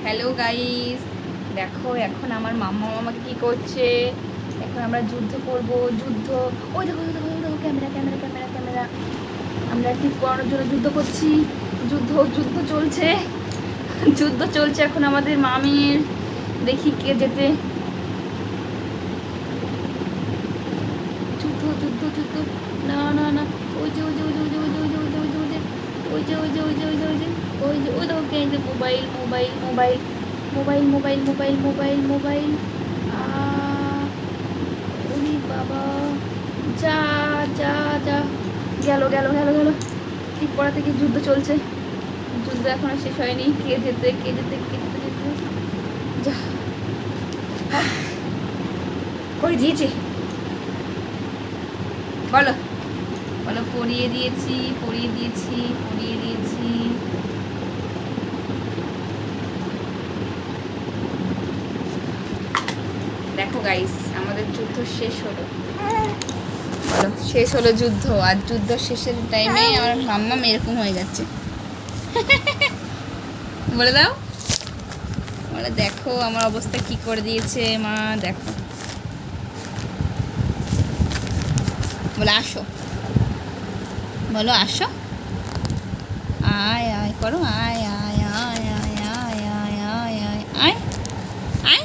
Hello guys, দেখো এখন আমার মাম্মা আমাকে কি করছে। এখন আমরা যুদ্ধ করব, যুদ্ধ। ওই দেখো দেখো দেখো, ক্যামেরা ক্যামেরা ক্যামেরা ক্যামেরা। আমরা ক্লিক করানোর জন্য যুদ্ধ করছি। যুদ্ধ যুদ্ধ চলছে, যুদ্ধ চলছে এখন আমাদের মামির। দেখি কে যেতে। যুদ্ধ যুদ্ধ যুদ্ধ। না না না, ওই যে ওই যে ওই যে ওই যে ওই যে ওই যে ওই যে ওই যে ওই যে ওই যে ওই যে ওই যে ওই দেখো কে যে mobile mobile mobile mobile mobile mobile mobile mobile. ওরে বাবা, যা যা যা, গেল গেল গেল গেল। ঠিক করা থেকে যুদ্ধ চলছে, যুদ্ধ এখনো শেষ হয়নি। কে যেতে কে যেতে কে যেতে যেতে, যা করে দিয়েছি। বলো বলো, পড়িয়ে দিয়েছি পড়িয়ে দিয়েছি পড়িয়ে দিয়েছি। দেখো গাইস, আমাদের যুদ্ধ শেষ হলো। বলো, শেষ হলো যুদ্ধ। আর যুদ্ধ শেষের টাইমে আমার মাম্মা এরকম হয়ে যাচ্ছে। বলে দাও, বলে দেখো আমার অবস্থা কি করে দিয়েছে মা, দেখো। বলে আসো, বলো আসো, আয় আয় করো, আয় আয় আয় আয় আয় আয় আয় আয় আয়।